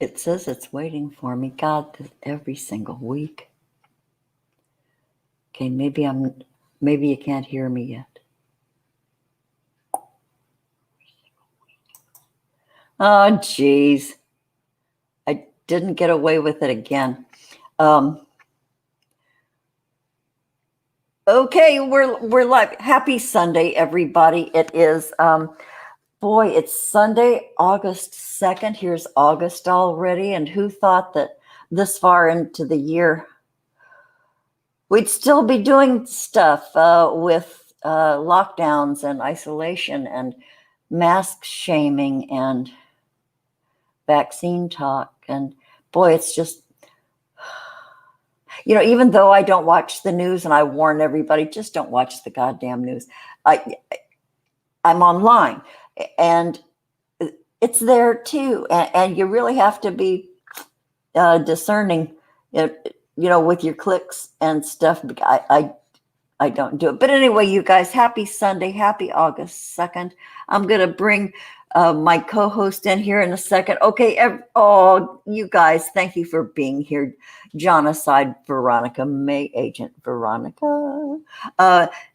It says it's waiting for me. God, every single week. Okay, maybe you can't hear me yet. Oh, geez. I didn't get away with it again. Okay, we're live. Happy Sunday, everybody. It is boy, it's Sunday, August 2nd. Here's August already, and who thought that this far into the year we'd still be doing stuff with lockdowns and isolation and mask shaming and vaccine talk. And boy, it's just, even though I don't watch the news, and I warn everybody, just don't watch the goddamn news. I'm online and it's there too. And you really have to be discerning, with your clicks and stuff. I don't do it. But anyway, you guys, happy Sunday, happy August 2nd. I'm going to bring my co-host in here in a second. Okay. You guys, thank you for being here. Jonocide Veronica, May Agent Veronica.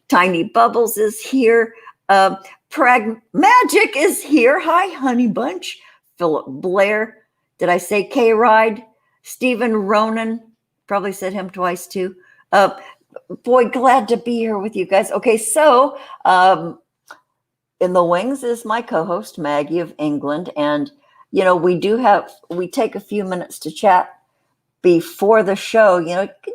Tiny Bubbles is here. Magic is here. Hi, Honey Bunch. Philip Blair. Did I say K-Ride? Stephen Ronan. Probably said him twice too. Boy, glad to be here with you guys. Okay, so in the wings is my co-host Maggie of England, and we take a few minutes to chat before the show.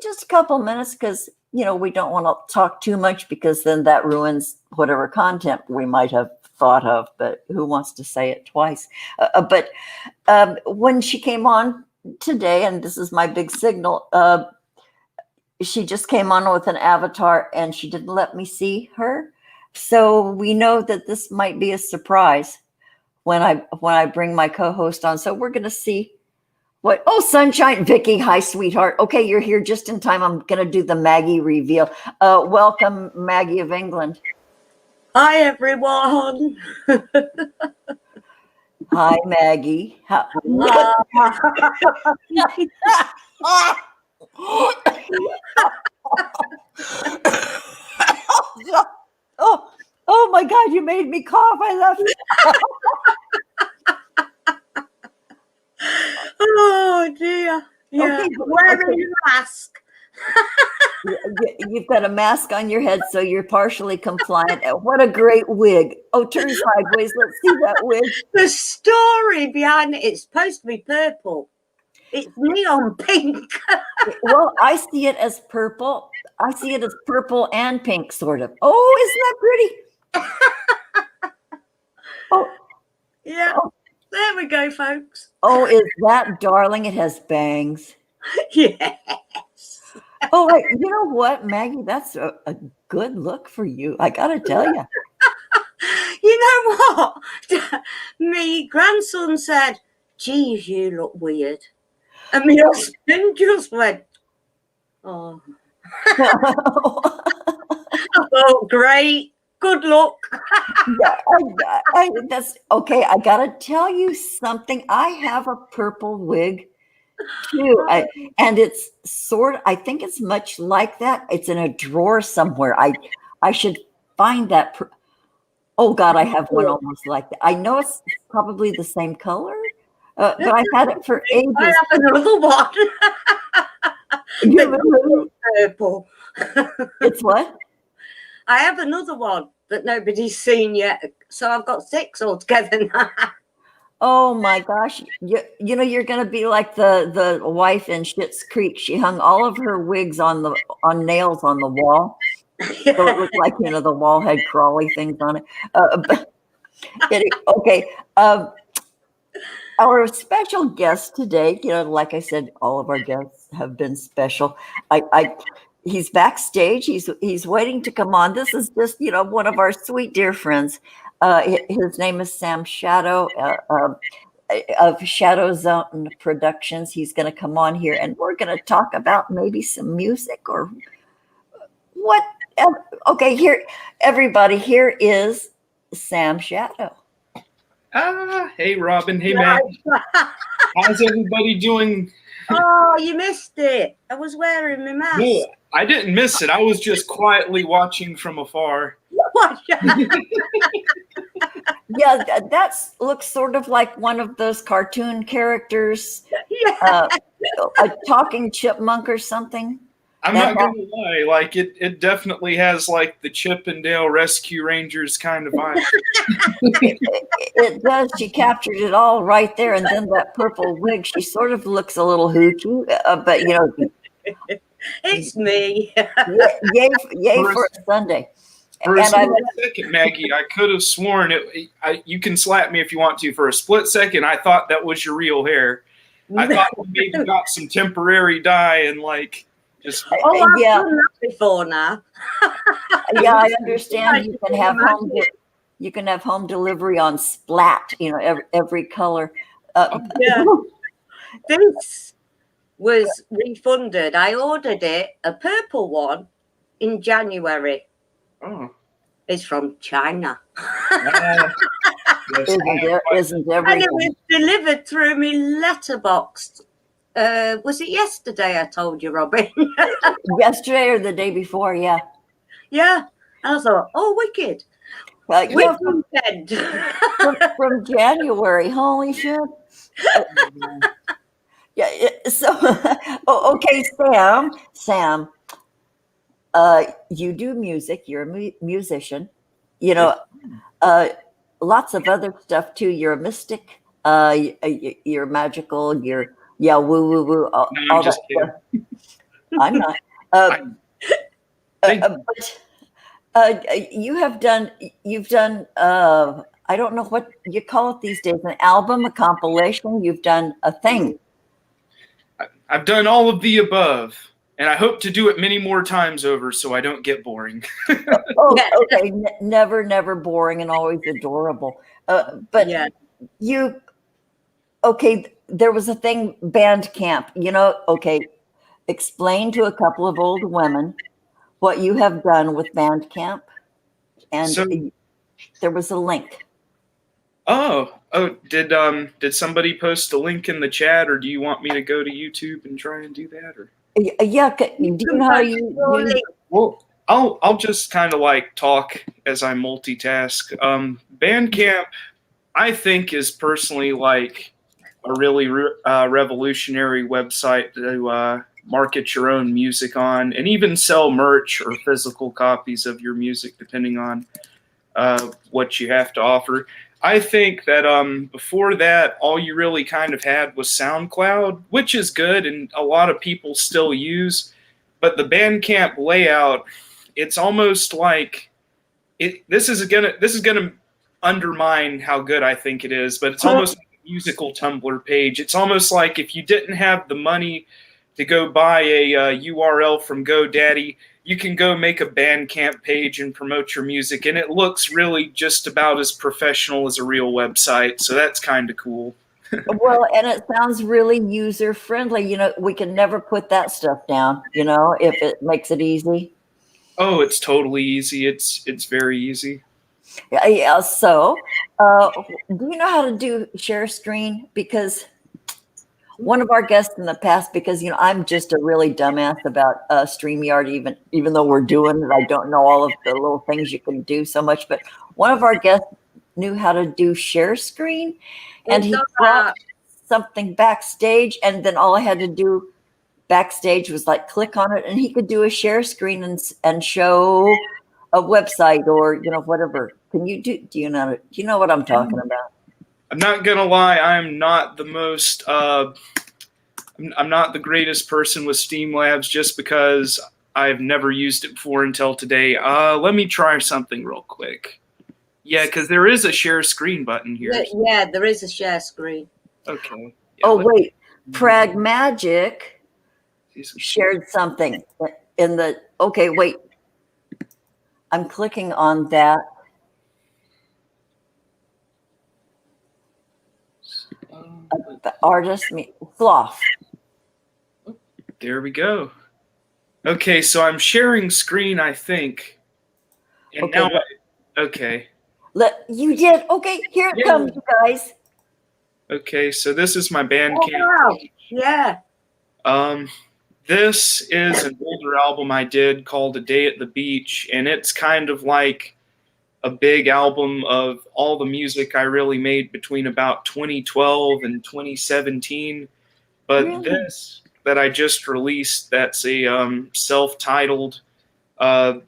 Just a couple minutes because we don't want to talk too much because then that ruins whatever content we might have thought of. But who wants to say it twice? But when she came on today, and this is my big signal. She just came on with an avatar and she didn't let me see her. So we know that this might be a surprise when I bring my co-host on. So we're going to see Sunshine, Vicky. Hi, sweetheart. Okay. You're here just in time. I'm going to do the Maggie reveal. Welcome, Maggie of England. Hi, everyone. Hi, Maggie. Oh my God, you made me cough. I love it. Oh dear. Yeah. Okay, wearing a mask. You've got a mask on your head, so you're partially compliant. What a great wig. Oh, turn sideways. Let's see that wig. The story behind it, it's supposed to be purple. It's neon pink. Well, I see it as purple. I see it as purple and pink, sort of. Oh, isn't that pretty? Oh, yeah. Oh. There we go, folks. Oh, is that darling? It has bangs. Yes. Oh, wait, you know what, Maggie? That's a good look for you. I got to tell you. You know what? My grandson said, geez, you look weird. And my husband just went, oh. Oh, great. Good luck. Yeah, that's okay. I got to tell you something. I have a purple wig too. And it's I think it's much like that. It's in a drawer somewhere. I should find that. Oh God, I have one almost like that. I know it's probably the same color. But I've had it for ages. I have another one. You have another purple. It's what? I have another one that nobody's seen yet. So I've got 6 altogether now. Oh my gosh. You're going to be like the wife in Schitt's Creek. She hung all of her wigs on nails on the wall. Yeah. So it looked like, the wall had crawly things on it. Okay. Our special guest today, like I said, all of our guests have been special. He's backstage. He's waiting to come on. This is just, one of our sweet dear friends. His name is Sam Shadow of Shadow Zone Productions. He's going to come on here, and we're going to talk about maybe some music or what. Okay, here, everybody. Here is Sam Shadow. Hey Robin, hey Matt. How's everybody doing? Oh, you missed it. I was wearing my mask. No, I didn't miss it. I was just quietly watching from afar. Yeah, that looks sort of like one of those cartoon characters, Yeah. a talking chipmunk or something. I'm not gonna lie, like it definitely has like the Chip and Dale Rescue Rangers kind of vibe. It does. She captured it all right there, and then that purple wig. She sort of looks a little hoochie, but you know, It's me. yay for a Sunday. For a split second, Maggie, I could have sworn you can slap me if you want to. For a split second, I thought that was your real hair. I thought you maybe got some temporary dye and like just. Oh, I've done that before now. Yeah, I understand. You can have home delivery on Splat. You know, every color. Yeah. This was refunded. I ordered it, a purple one, in January. Oh. It's from China. Isn't everything? And it was delivered through me letterboxed. Was it yesterday I told you, Robin? Yesterday or the day before, yeah. Yeah. I thought, oh, wicked. Yeah, from January. Holy shit. Yeah. So, okay, Sam. You do music. You're a musician. You know, lots of other stuff too. You're a mystic. You're magical. You're woo woo woo. No, I'm just kidding. I'm not. You've done. I don't know what you call it these days. An album, a compilation. You've done a thing. I've done all of the above. And I hope to do it many more times over so I don't get boring. Okay. Never boring and always adorable. But yeah. There was a thing, Bandcamp. You know, explain to a couple of old women what you have done with Bandcamp. And there was a link. Oh, did somebody post a link in the chat, or do you want me to go to YouTube and try and do that? Or yeah, do you know how you? Well, I'll just kind of like talk as I multitask. Bandcamp, I think, is personally like a really revolutionary website to market your own music on, and even sell merch or physical copies of your music, depending on what you have to offer. I think that before that, all you really kind of had was SoundCloud, which is good and a lot of people still use. But the Bandcamp layout, it's almost like this is gonna undermine how good I think it is. But it's almost like a musical Tumblr page. It's almost like if you didn't have the money to go buy a URL from GoDaddy, you can go make a Bandcamp page and promote your music, and it looks really just about as professional as a real website, so that's kind of cool. Well, and it sounds really user-friendly. You know, we can never put that stuff down, you know, if it makes it easy. Oh, it's totally easy. It's very easy. Yeah, so do you know how to do share screen? Because one of our guests in the past, because you know I'm just a really dumbass about StreamYard, even though we're doing it, I don't know all of the little things you can do so much. But one of our guests knew how to do share screen, and he brought something backstage, and then all I had to do backstage was like click on it, and he could do a share screen and show a website or you know whatever. Can you do you know what I'm talking about? I'm not gonna lie, I'm not the most I'm not the greatest person with Streamlabs just because I've never used it before until today. Let me try something real quick. Yeah, because there is a share screen button here. Yeah, there is a share screen. Okay. Yeah, wait, Pragmagic shared something in the. Okay, wait. I'm clicking on that. The artist, Sloth. There we go. Okay, so I'm sharing screen, I think. And okay. Now, okay. You did. Okay, here it Yeah. comes, you guys. Okay, so this is my Oh, Bandcamp. wow. Yeah. This is an older album I did called A Day at the Beach, and it's kind of like a big album of all the music I really made between about 2012 and 2017. But Really? this that I just released, that's a self-titled. Uh,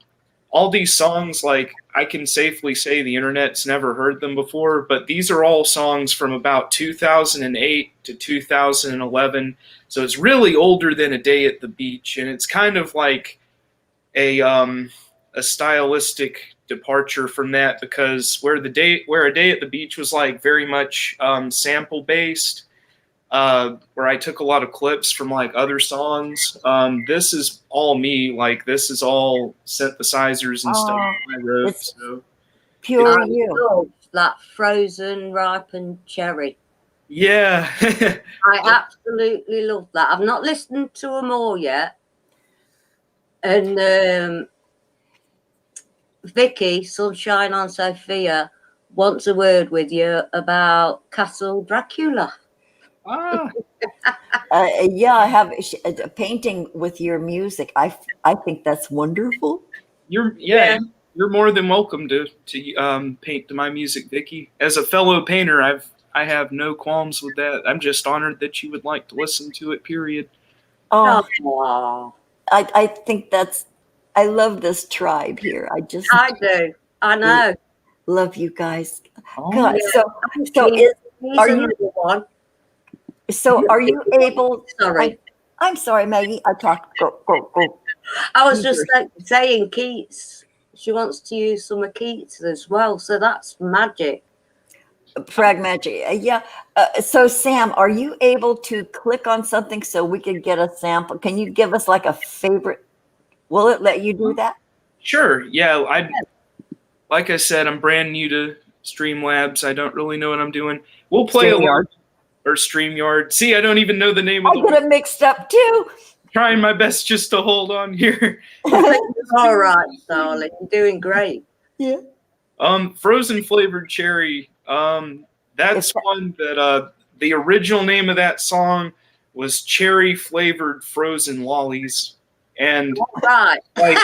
all these songs, like I can safely say the internet's never heard them before, but these are all songs from about 2008 to 2011. So it's really older than A Day at the Beach, and it's kind of like a stylistic departure from that, because where A Day at the Beach was like very much sample based, where I took a lot of clips from like other songs. This is all me. Like this is all synthesizers and stuff I wrote. It's So pure I you. love that frozen ripened cherry. yeah, I absolutely love that. I've not listened to them all yet. And Vicky, Sunshine on Sophia, wants a word with you about Castle Dracula. ah, Yeah, I have a painting with your music. I think that's wonderful. yeah. You're more than welcome to paint to my music, Vicky. As a fellow painter, I have no qualms with that. I'm just honored that you would like to listen to it. Period. Oh, Oh, I think I love this tribe here. I just I do. I know. love you guys. Oh, God, Yeah. so He's are another you one. are you able? Sorry. I'm sorry, Maggie. I talked. Go. I was just saying Keats. She wants to use some of Keats as well. So that's magic. Pragmatic. Yeah. So, Sam, are you able to click on something so we could get a sample? Can you give us like a favorite? Will it let you do that? sure. Yeah, like I said, I'm brand new to Streamlabs. I don't really know what I'm doing. We'll play a little, or StreamYard. See, I don't even know the name of I get it mixed up too. Trying my best just to hold on here. All right, darling. You're doing great. Yeah. Frozen flavored cherry. That's one that the original name of that song was cherry flavored frozen lollies, and All right. like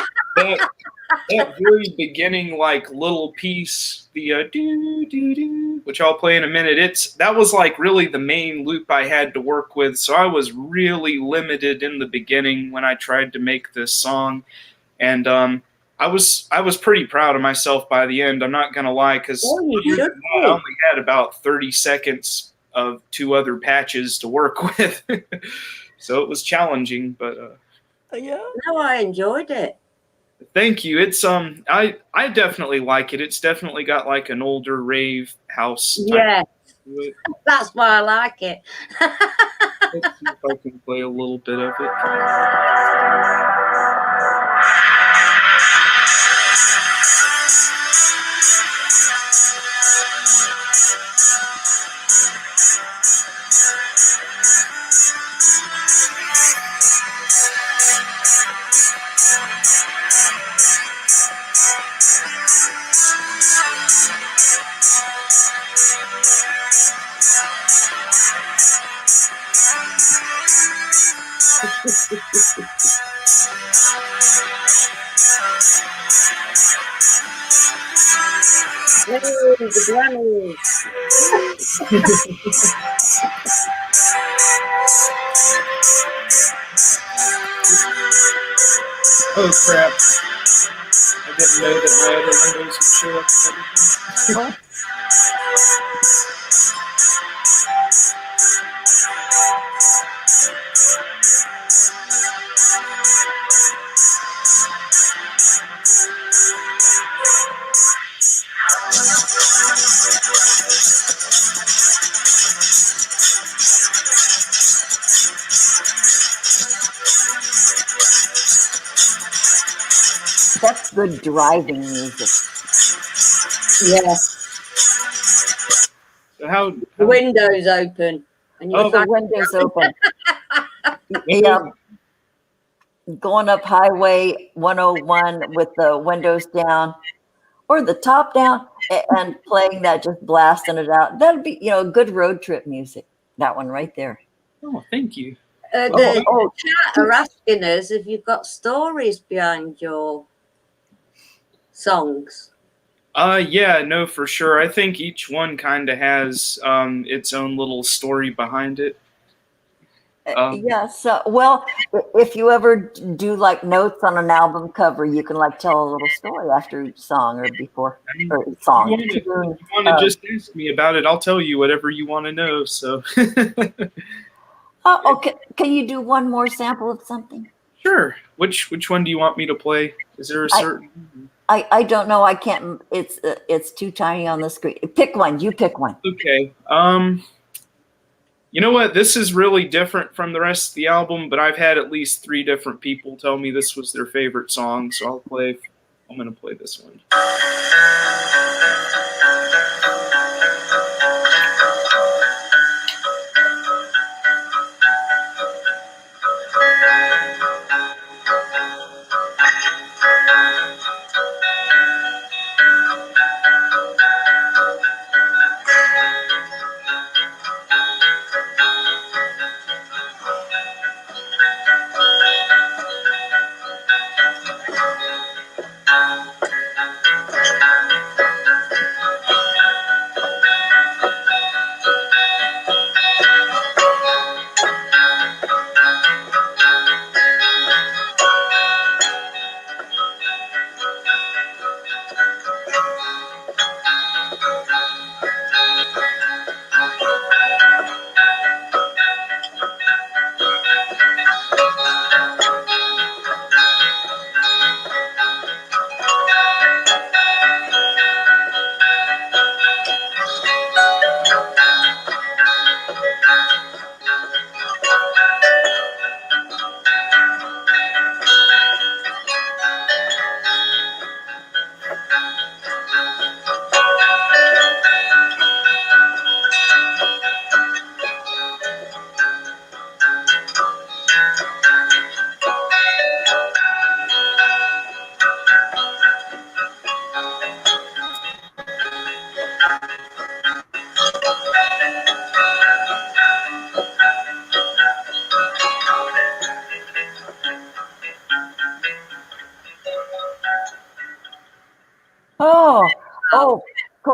that very beginning like little piece, the do do do, which I'll play in a minute. That was like really the main loop I had to work with, so I was really limited in the beginning when I tried to make this song, and I was pretty proud of myself by the end. I'm not gonna lie, because I only had about 30 seconds of two other patches to work with, so it was challenging. But Yeah. No, I enjoyed it. thank you. It's I definitely like it. It's definitely got like an older rave house type Yeah, to it. that's why I like it. Let's see if I can play a little bit of it. Hey, the Grannied. Oh crap! I didn't know that my other windows would show up. What? That's good driving music. Yeah, So how the window's open. And you Oh, The windows open. Yeah. Going up Highway 101 with the windows down or the top down. and playing that, just blasting it out. That'd be, good road trip music. That one right there. Oh, thank you. The chat are asking us if you've got stories behind your songs. Yeah, no, for sure. I think each one kind of has its own little story behind it. Yes. Well, if you ever do like notes on an album cover, you can like tell a little story after each song or before or song. If you want to just ask me about it, I'll tell you whatever you want to know. So. Okay. Can you do one more sample of something? Sure. Which one do you want me to play? Is there a certain? I don't know. I can't. It's too tiny on the screen. Pick one. You pick one. Okay. You know what? This is really different from the rest of the album, but I've had at least 3 different people tell me this was their favorite song, so I'm going to play this one.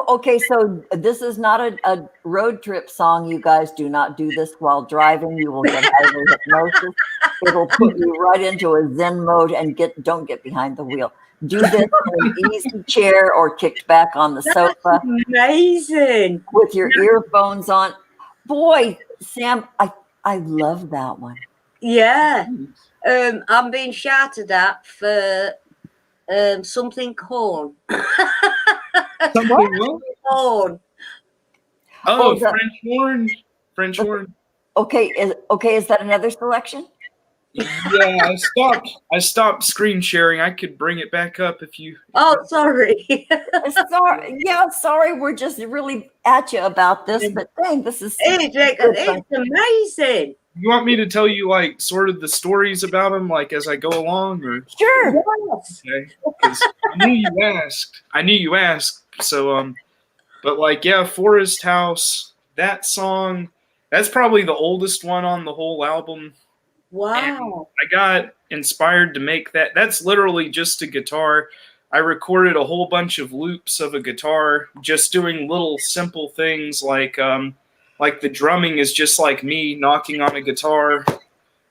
Okay. So this is not a road trip song. You guys do not do this while driving. You will get highly hypnosis. It'll put you right into a Zen mode and don't get behind the wheel. Do this in an easy chair or kicked back on the sofa. Amazing. With your earphones on. Boy, Sam, I love that one. Yeah. I'm being shouted at for something corn. Something what? Corn. Oh, French horn. French horn. Okay, is that another selection? Yeah, I stopped screen sharing. I could bring it back up if you. Oh, sorry. Sorry. We're just really at you about this, but dang, this is it's amazing. You want me to tell you like sort of the stories about them, like as I go along, or? Sure. Yes. Okay. 'Cause I knew you asked. So but like Forest House. That song. That's probably the oldest one on the whole album. Wow. And I got inspired to make that. That's literally just a guitar. I recorded a whole bunch of loops of a guitar, just doing little simple things like the drumming is just like me knocking on a guitar,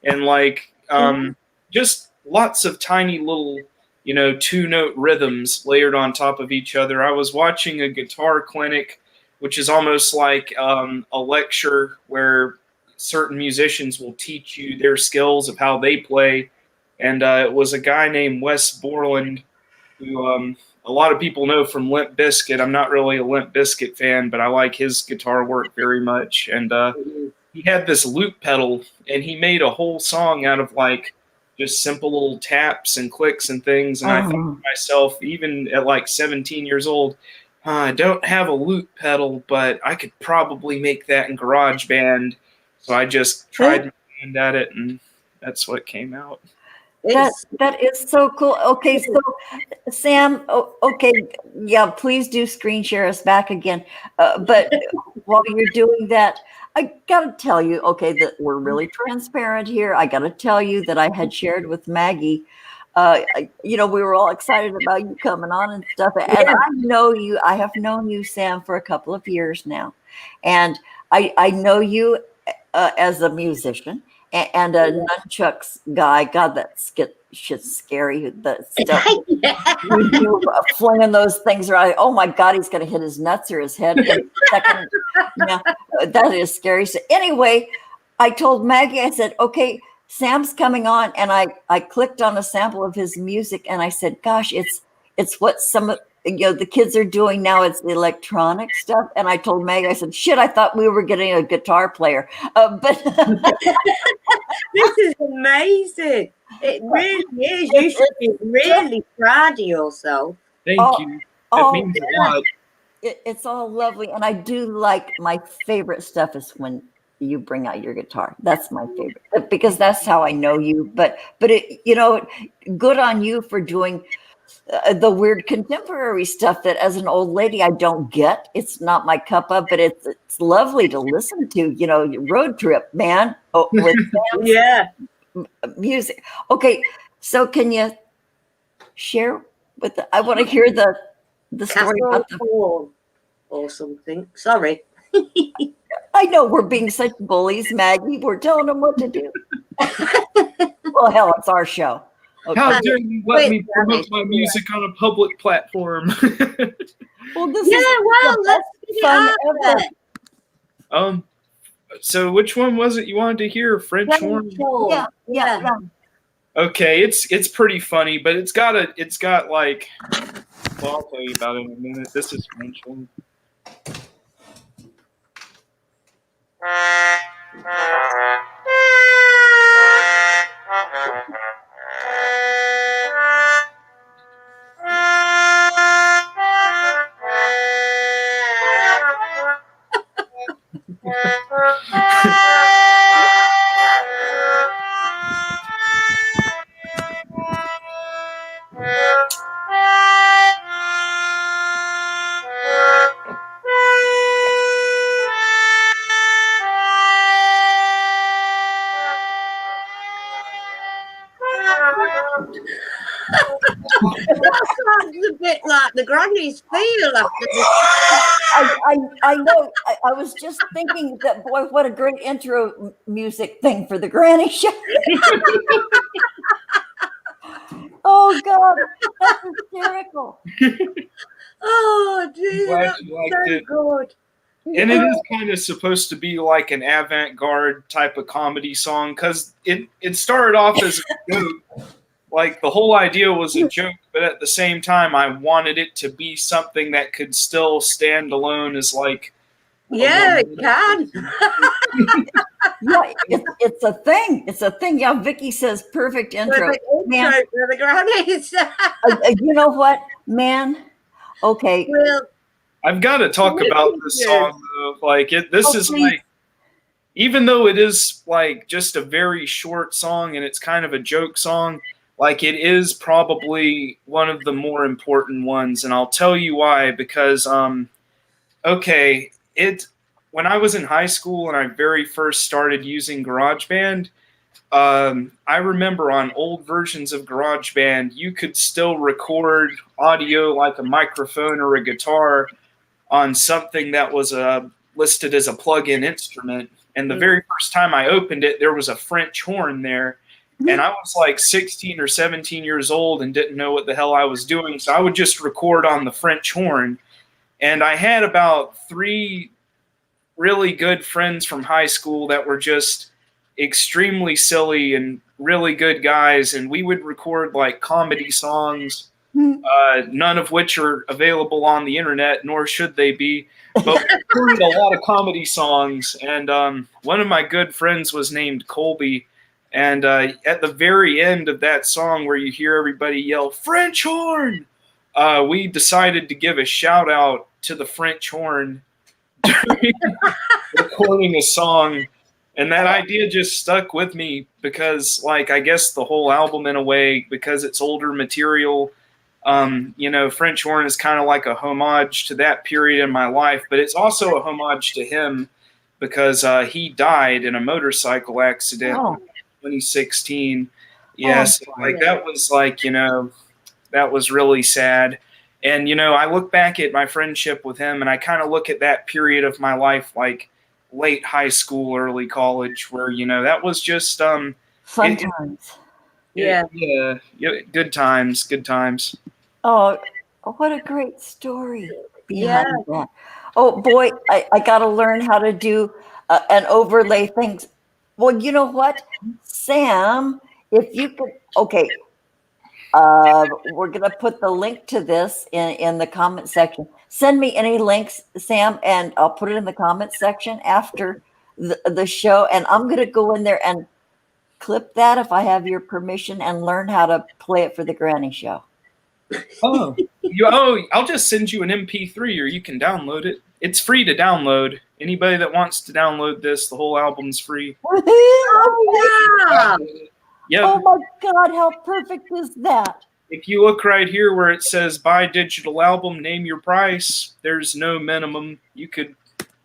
and just lots of tiny little 2-note rhythms layered on top of each other. I was watching a guitar clinic, which is almost like a lecture where certain musicians will teach you their skills of how they play. And it was a guy named Wes Borland, who a lot of people know from Limp Bizkit. I'm not really a Limp Bizkit fan, but I like his guitar work very much. And he had this loop pedal, and he made a whole song out of like just simple little taps and clicks and things. And I thought to myself, even at like 17 years old, I don't have a loop pedal, but I could probably make that in GarageBand. So I just tried my hand at it, and that's what came out. That is so cool. Okay, so Sam, okay, yeah, please do screen share us back again. But while you're doing that, I gotta tell you, okay, that we're really transparent here. I gotta tell you that I had shared with Maggie. We were all excited about you coming on and stuff. And I know you. I have known you, Sam, for a couple of years now, and I know you as a musician and a nunchucks guy. God, that shit's scary. The stuff you do, flinging those things around. Oh my God, he's going to hit his nuts or his head in a second. Yeah, that is scary. So anyway, I told Maggie, I said, okay, Sam's coming on, and I clicked on a sample of his music, and I said, gosh, it's what some of the kids are doing now. It's the electronic stuff. And I told Maggie, I said, shit, I thought we were getting a guitar player. But this is amazing. It really is. You should be really proud of yourself. Thank you. It means a lot. It's all lovely. And I do like, my favorite stuff is when you bring out your guitar. That's my favorite, because that's how I know you. But good on you for doing the weird contemporary stuff that as an old lady I don't get. It's not my cup of, but it's lovely to listen to, road trip, man. With music. Okay, so can you share I want to hear the story about the or something. Sorry. I know we're being such bullies, Maggie. We're telling them what to do. Well, hell, it's our show. Okay. How dare you let me promote my music on a public platform? Well, let's get it out there. So which one was it you wanted to hear? French horn? Yeah. Okay, it's pretty funny, but it's got like, well, I'll tell you about it in a minute. This is French horn. That sounds a bit like the grannies feel after this. I know. I was just thinking that, boy, what a great intro music thing for the granny show. Oh God, that's hysterical. Oh, geez, Glad you liked it. Good. And it is kind of supposed to be like an avant-garde type of comedy song, because it started off as a joke. Like, the whole idea was a joke, but at the same time, I wanted it to be something that could still stand alone as like. Yeah, it can. Yeah, it's a thing. It's a thing. Yeah, Vicky says perfect intro. Man, for the grannies. You know what, man? Okay. Well, I've got to talk about this song though. Like this is like, even though it is like just a very short song and it's kind of a joke song, like it is probably one of the more important ones, and I'll tell you why. Because when I was in high school and I very first started using GarageBand, I remember on old versions of GarageBand, you could still record audio like a microphone or a guitar on something that was listed as a plug-in instrument. And the very first time I opened it, there was a French horn there. And I was like 16 or 17 years old and didn't know what the hell I was doing. So I would just record on the French horn. And I had about 3 really good friends from high school that were just extremely silly and really good guys. And we would record like comedy songs, none of which are available on the internet, nor should they be. But we recorded a lot of comedy songs. And one of my good friends was named Colby. And at the very end of that song where you hear everybody yell, French horn, we decided to give a shout out to the French horn during recording a song. And that idea just stuck with me because, like, I guess the whole album, in a way, because it's older material, French Horn is kind of like a homage to that period in my life, but it's also a homage to him because he died in a motorcycle accident in 2016. Yes, that was that was really sad. And, I look back at my friendship with him and I kind of look at that period of my life like late high school, early college, where, that was just fun times. Yeah, good times. Oh, what a great story behind that. Oh, boy, I got to learn how to do an overlay things. Well, you know what, Sam, if you could, okay, we're going to put the link to this in the comment section. Send me any links, Sam, and I'll put it in the comment section after the show. And I'm going to go in there and clip that if I have your permission and learn how to play it for the Granny Show. Oh, I'll just send you an MP3 or you can download it. It's free to download. Anybody that wants to download this, the whole album's free. Oh, wow. Yep. Oh my God, how perfect is that? If you look right here where it says buy digital album, name your price, there's no minimum. You could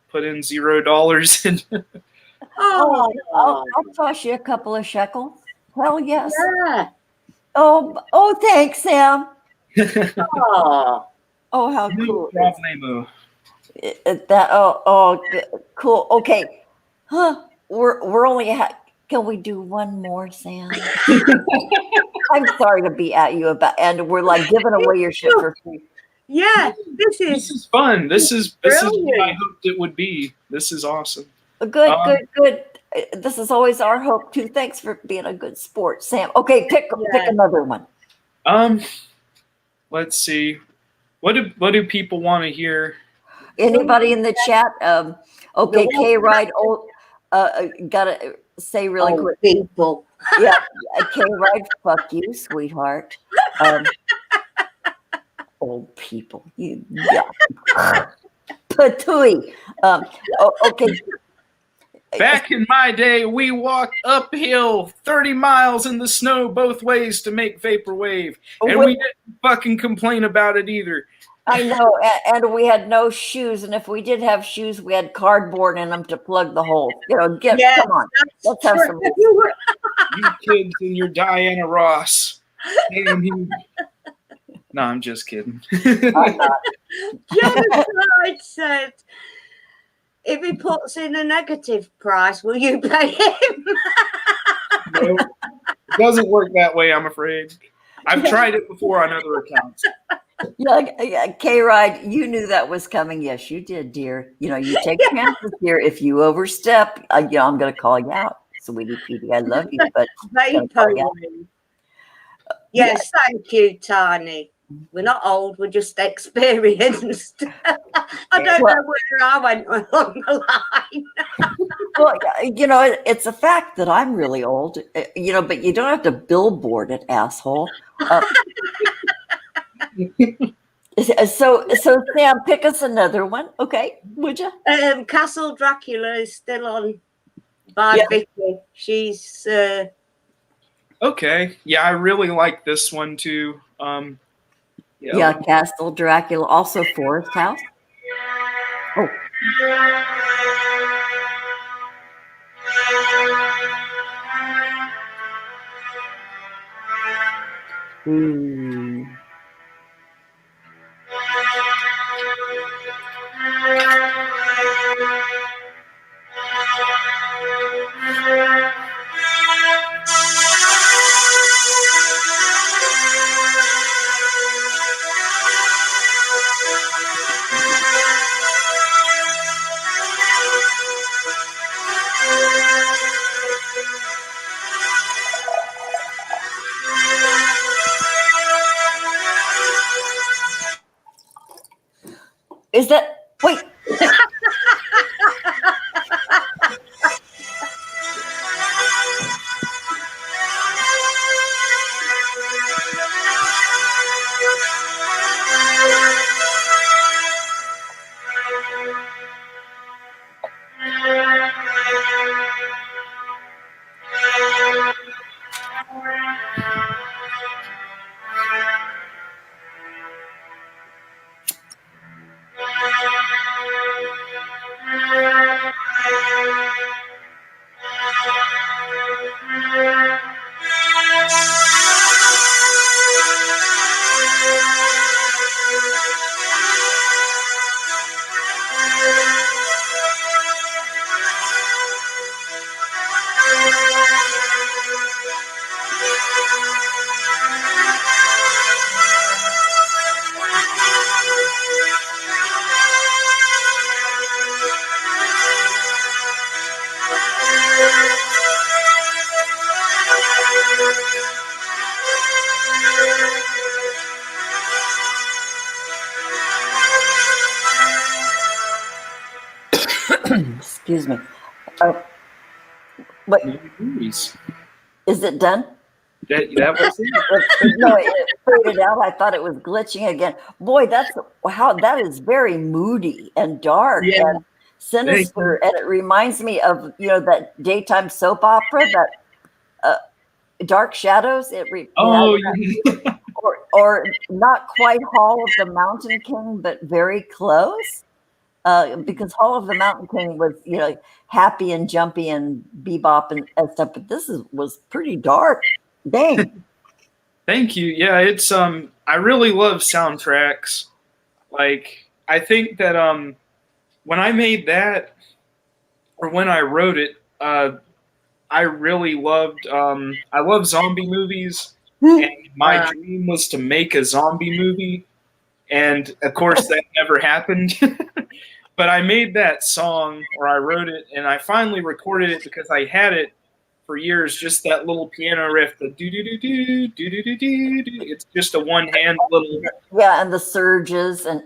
put in $0 and I'll toss you a couple of shekels. Hell yes. Yeah. Oh, thanks, Sam. Oh, how cool. Problemo. Cool. Okay. We're only can we do one more, Sam? I'm sorry to be at you and we're like giving away your shit for free. Yeah, this is fun. This is what brilliant. I hoped it would be. This is awesome. Good. This is always our hope too. Thanks for being a good sport, Sam. Okay, pick another one. Let's see. What do people want to hear? Anybody in the chat? Okay, K Ride. Gotta say really quick. People. Yeah, K Ride. Fuck you, sweetheart. Old people. Patooey. Okay. Back in my day, we walked uphill 30 miles in the snow both ways to make Vaporwave. And we didn't fucking complain about it either. I know. And we had no shoes. And if we did have shoes, we had cardboard in them to plug the holes. Come on. Let's have some. You kids and your Diana Ross. No, I'm just kidding. Jonathan said, if he puts in a negative price, will you pay him? No, it doesn't work that way, I'm afraid. I've tried it before on other accounts. Yeah, K-Ride, you knew that was coming. Yes, you did, dear. You take chances here. If you overstep, I'm going to call you out. Sweetie Petey, I love you, but yes, thank you, Tiny. We're not old, we're just experienced. I don't know where I went along the line. Well, it's a fact that I'm really old, but you don't have to billboard it, asshole. So Sam, pick us another one, okay? Would you? Castle Dracula is still on by Vicky. She's okay. Yeah, I really like this one too. Castle Dracula, also Forest House. Oh. Is that wait? Excuse me. What Movies. is it done? That was it. No, it faded out. I thought it was glitching again. Boy, that is very moody and dark Yeah. and sinister, and it reminds me of that daytime soap opera, that Dark Shadows. Oh, or not quite Hall of the Mountain King, but very close. Because Hall of the Mountain King was happy and jumpy and bebop and stuff, but this was pretty dark. Dang. thank you. Yeah, it's I really love soundtracks. Like I think that when I made that or when I wrote it, I really loved I love zombie movies, and my dream was to make a zombie movie, and of course that never happened. But I made that song, or I wrote it, and I finally recorded it because I had it for years. Just that little piano riff, the do do do do do do do do. It's just a one hand little, Yeah, and the surges and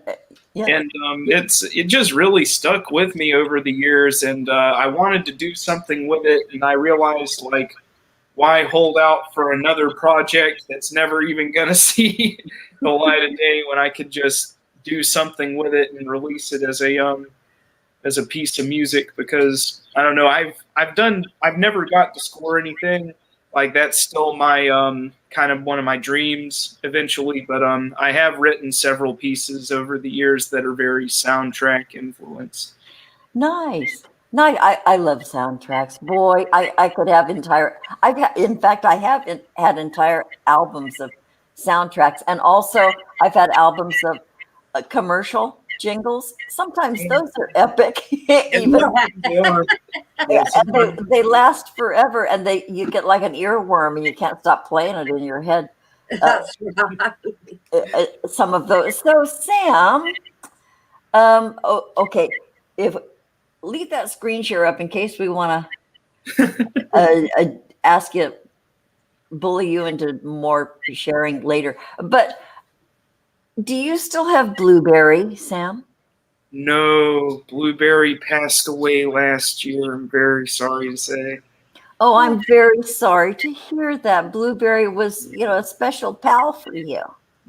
and it just really stuck with me over the years. And I wanted to do something with it, and I realized like, why hold out for another project that's never even gonna see the light of day when I could just do something with it and release it as a piece of music? Because I don't know, I've never got to score anything. Like that's still my kind of one of my dreams eventually, but I have written several pieces over the years that are very soundtrack influenced. nice. Nice. I love soundtracks. Boy, I could have in fact, I have had entire albums of soundtracks, and also I've had albums of commercial jingles. Sometimes those are epic. Even and they last forever, and you get like an earworm, and you can't stop playing it in your head. That's right. Some of those. So Sam, okay, if leave that screen share up in case we want to ask you, bully you into more sharing later. But do you still have Blueberry, Sam? No, Blueberry passed away last year. I'm very sorry to say. Oh, I'm very sorry to hear that. Blueberry was, a special pal for you.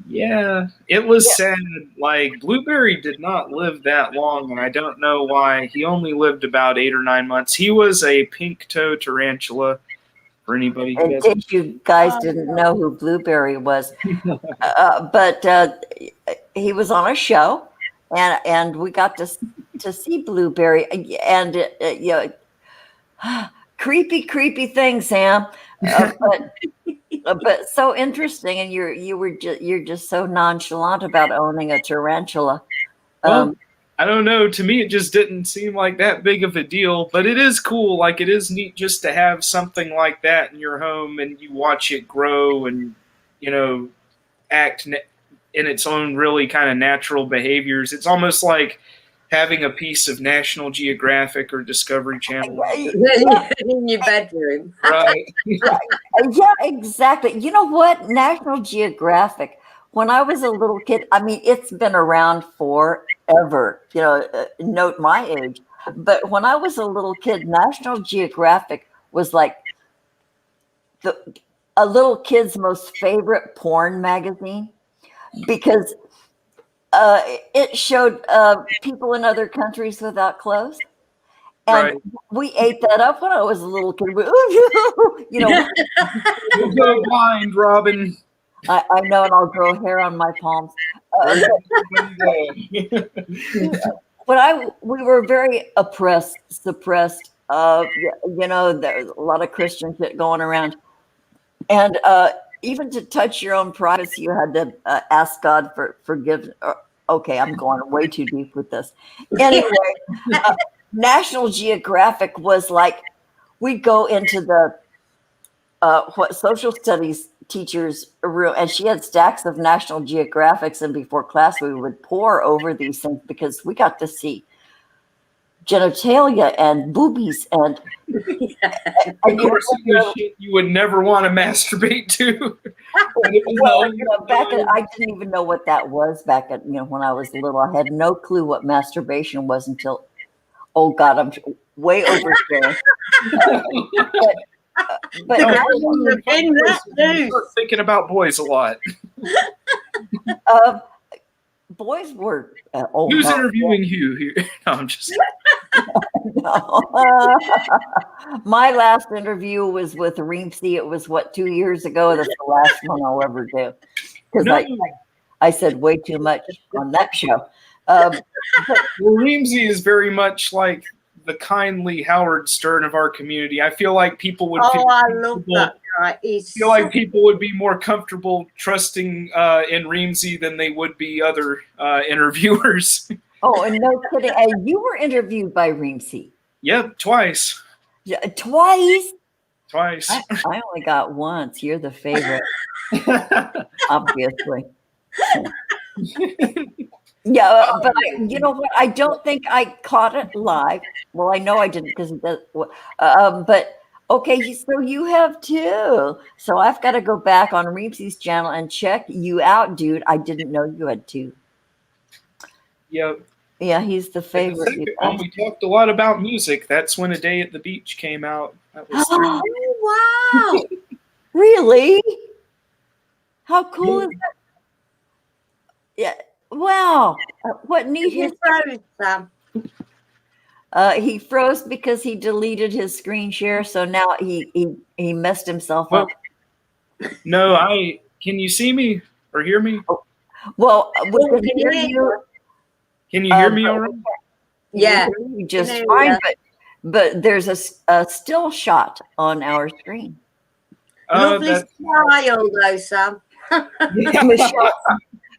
Yeah, it was sad. Like Blueberry did not live that long, and I don't know why. He only lived about 8 or 9 months. He was a pink toe tarantula. For anybody who And doesn't, if you guys didn't know who Blueberry was, but he was on a show, and we got to see Blueberry, and creepy thing, Sam, but so interesting, and you're just so nonchalant about owning a tarantula. well, I don't know. To me, it just didn't seem like that big of a deal. But it is cool. Like it is neat just to have something like that in your home, and you watch it grow, and act in its own really kind of natural behaviors. It's almost like having a piece of National Geographic or Discovery Channel In your bedroom. right. Yeah, exactly. You know what? National Geographic, when I was a little kid, I mean, it's been around forever, note my age. But when I was a little kid, National Geographic was like a little kid's most favorite porn magazine because it showed people in other countries without clothes. And Right. we ate that up when I was a little kid. You'll go blind, Robin. I know, and I'll grow hair on my palms. We were very suppressed. There's a lot of Christian shit going around, and even to touch your own privacy, you had to ask God for forgiveness. Okay, I'm going way too deep with this. Anyway, National Geographic was like we'd go into the what social studies teacher's room, and she had stacks of National Geographics, and before class we would pore over these things because we got to see genitalia and boobies and Of course, it was shit you would never want to masturbate to. I didn't even know what that was back at when I was little. I had no clue what masturbation was until Oh God, I'm way oversharing. But The No, Grannies are in that you loose. start thinking about boys a lot. boys were. Who's hell, interviewing you here? No, I'm just. no. My last interview was with Reemsy. It was 2 years ago. That's the last one I'll ever do because No, I said way too much on that show. But well, Reemsy is very much like the kindly Howard Stern of our community. I feel like people would feel Oh, I love comfortable- that guy. He's feel like people would be more comfortable trusting in Reemsy than they would be other interviewers. oh, and no kidding, you were interviewed by Reemsy. Yep, twice. Yeah, twice. Twice. I only got once. You're the favorite, obviously. Yeah, but you know what? I don't think I caught it live. Well, I know I didn't because it does. But okay, so you have two. So I've got to go back on Reemsy's channel and check you out, dude. I didn't know you had two. Yep. Yeah, he's the And the favorite. second one, we talked a lot about music. That's when A Day at the Beach came out. That was oh, wow. Really? How cool is that? Yeah. Wow. What neat You history. froze, Sam. He froze because he deleted his screen share, so now he messed himself Well, up. no, can you see me or hear me? Well, we Oh, can hear you. Can you hear me but all right? Yeah. we hear you just Can hear fine, you. but there's a still shot on our screen. Lovely That's- smile, though, Sam.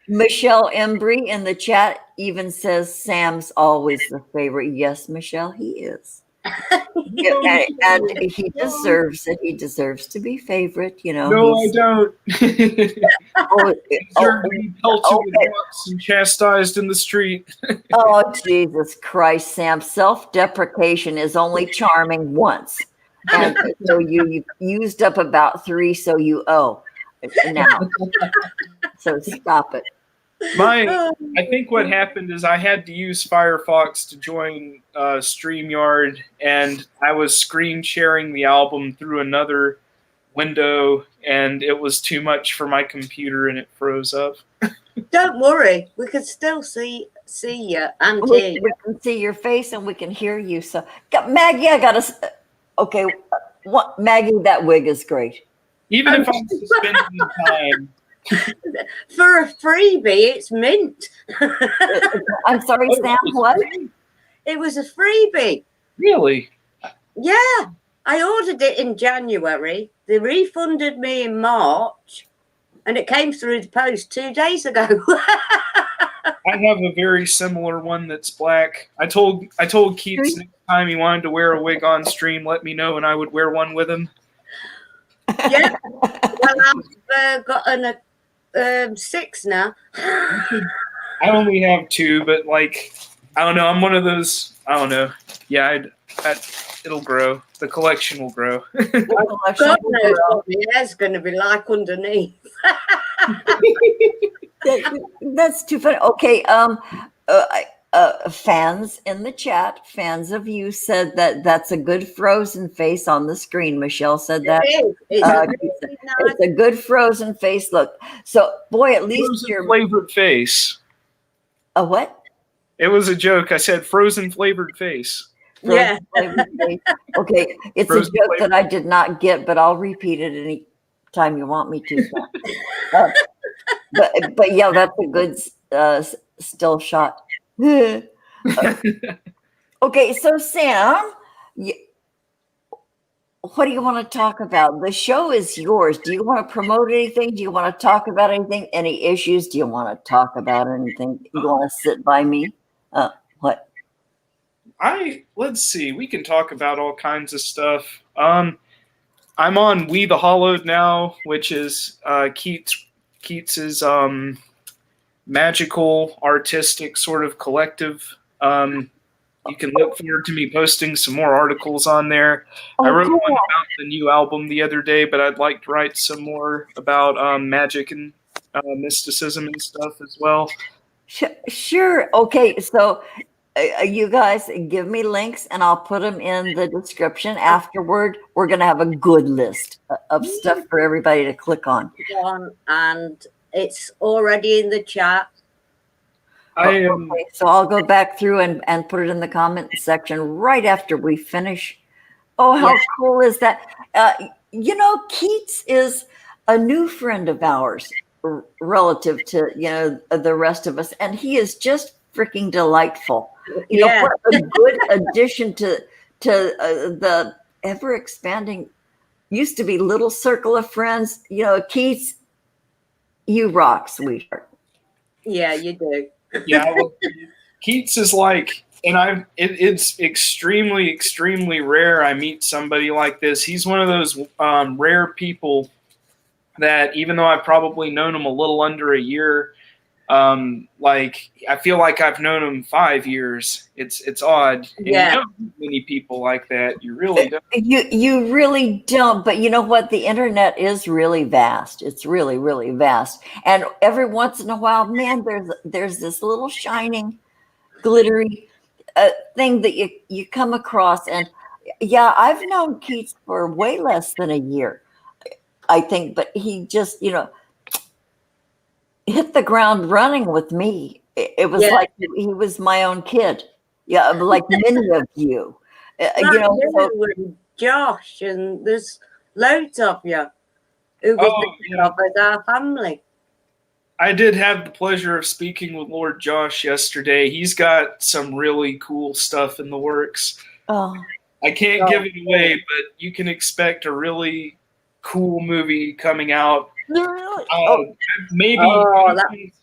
Michelle Embry in the chat even says Sam's always the favorite. Yes, Michelle, he is. Yeah, and he deserves it. He deserves to be favorite. You know. No, I he's- don't. Oh, Deserve to be pelted with okay. rocks and chastised in the street. Oh, Jesus Christ, Sam. Self-deprecation is only charming once. And so you've used up about 3, so you owe now. So stop it. I think what happened is I had to use Firefox to join StreamYard, and I was screen sharing the album through another window, and it was too much for my computer, and it froze up. Don't worry, we can still see you and hear you. We can see your face and we can hear you. So, Maggie, I got to. Okay, Maggie, that wig is great. Even if I'm suspending time. For a freebie, it's mint. I'm sorry, Oh, Sam. What? It was a freebie. Really? Yeah, I ordered it in January. They refunded me in March, and it came through the post 2 days ago. I have a very similar one that's black. I told Keats next time he wanted to wear a wig on stream, let me know, and I would wear one with him. Yeah, well, I've got an 6 now. I only have 2, but like I don't know. I'm one of those. I don't know. Yeah, it'll grow. The collection will grow. God knows what the hair's going to be like underneath. That's too funny. Okay, fans in the chat, fans of you said that that's a good frozen face on the screen. Michelle said that. It is. It's really nice. It's a good frozen face look. So, boy, at least Frozen you're flavored face. a what? It was a joke. I said frozen flavored face. Frozen Yeah. flavored face. Okay, it's Frozen a joke flavored. that I did not get, but I'll repeat it any time you want me to. But yeah, that's a good still shot. Okay, so Sam, what do you want to talk about? The show is yours. Do you want to promote anything? Do you want to talk about anything? Any issues? Do you want to talk about anything? You want to sit by me? What? Let's see. We can talk about all kinds of stuff. I'm on We the Hollowed now, which is Keats's magical, artistic sort of collective. You can look forward to me posting some more articles on there. I wrote one about the new album the other day, but I'd like to write some more about magic and mysticism and stuff as well. Sure. Okay, so You guys give me links and I'll put them in the description. Afterward, we're going to have a good list of stuff for everybody to click on. And it's already in the chat. I am. Okay, so I'll go back through and put it in the comment section right after we finish. Oh, how cool is that? You know, Keats is a new friend of ours relative to, you know, the rest of us. And he is just freaking delightful. You know, what a good addition to the ever expanding, used to be little circle of friends. You know, Keats, you rock, sweetheart. Yeah, you do. Yeah, well, Keats is like, and it's extremely, extremely rare I meet somebody like this. He's one of those rare people that, even though I've probably known him a little under a year, like I feel like I've known him 5 years. It's odd. And you don't meet many people like that. You really don't. You really don't. But you know what? The internet is really vast. It's really, really vast. And every once in a while, man, there's this little shining, glittery thing that you come across. And yeah, I've known Keats for way less than a year, I think. But he just, you know, hit the ground running with me. It was like he was my own kid. Yeah, like many of you. You know, and Josh, and there's loads of you who was with our family. I did have the pleasure of speaking with Lord Josh yesterday. He's got some really cool stuff in the works. Oh, I can't give it away, but you can expect a really cool movie coming out. Maybe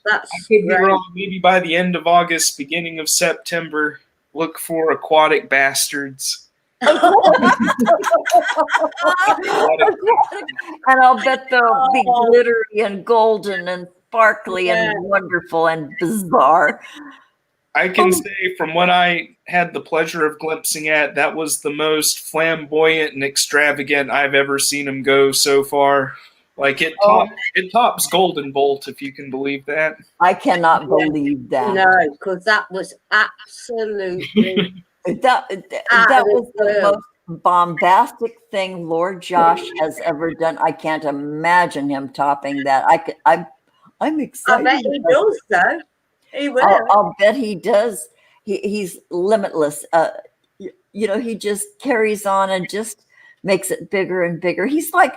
that's I could be wrong. Maybe by the end of August, beginning of September. Look for Aquatic Bastards. And I'll bet they'll be glittery and golden and sparkly and wonderful and bizarre. I can say from what I had the pleasure of glimpsing at, that was the most flamboyant and extravagant I've ever seen him go so far. Like it tops Golden Bolt, if you can believe that. I cannot believe that. No, because that was absolutely that was the most bombastic thing Lord Josh has ever done. I can't imagine him topping that. I'm excited. I bet he does, though. He will. I'll bet he does. He's limitless. You know, he just carries on and just makes it bigger and bigger. He's like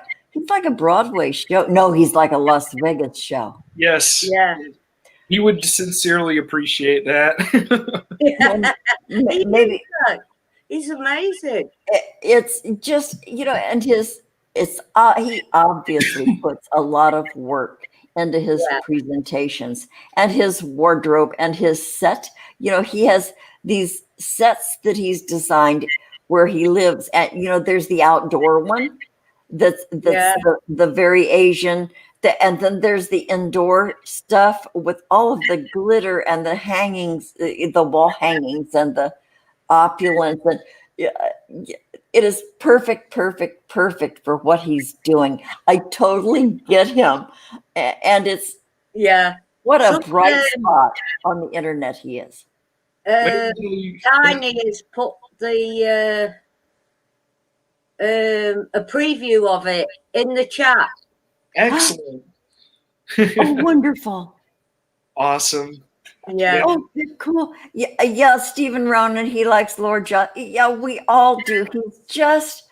a Broadway show. No, he's like a Las Vegas show. Yes. Yeah. He would sincerely appreciate that. Maybe he's amazing. It's just, you know, and he obviously puts a lot of work into his presentations and his wardrobe and his set. You know, he has these sets that he's designed where he lives. And, you know, there's the outdoor one that's the very Asian. And then there's the indoor stuff with all of the glitter and the hangings, the wall hangings and the opulence. And it is perfect for what he's doing. I totally get him. And it's, what a bright spot on the internet he is. Tiny has put the a preview of it in the chat. Excellent. Oh, wonderful. Awesome. Yeah. Oh, cool. Yeah, Stephen Ronan, he likes Lord John. Yeah, we all do. He's just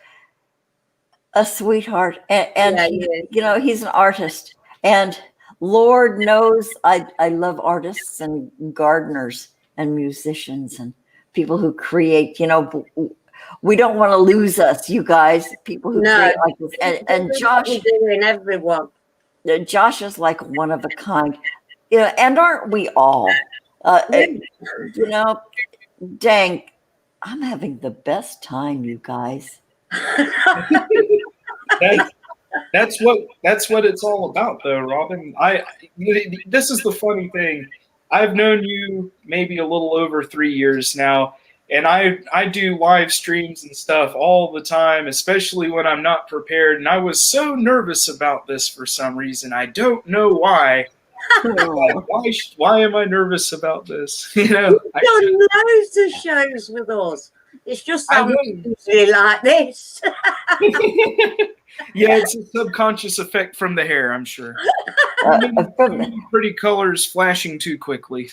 a sweetheart. And you know, he's an artist. And Lord knows I love artists and gardeners and musicians and people who create. You know, we don't want to lose us, you guys, people who create like this. And Josh, doing everyone. Josh is like one of a kind. You know, and aren't we all? You know, dang, I'm having the best time, you guys. That's what it's all about, though, Robin. This is the funny thing. I've known you maybe a little over 3 years now, and I do live streams and stuff all the time, especially when I'm not prepared. And I was so nervous about this for some reason. I don't know why. Oh, Why am I nervous about this? You know, Done loads of shows with us. It's just I I'm not know. usually like this. Yeah, it's a subconscious effect from the hair, I'm sure. Too many pretty colors flashing too quickly.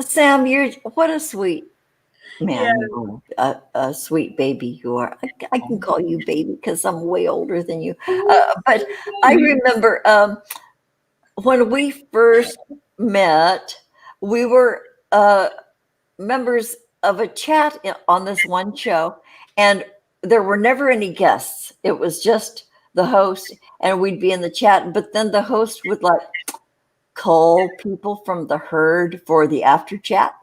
Sam, you're what a sweet man. Yeah. You are. A sweet baby you are. I can call you baby because I'm way older than you. But I remember when we first met, we were members of a chat on this one show, and there were never any guests. It was just the host, and we'd be in the chat. But then the host would like call people from the herd for the after chat.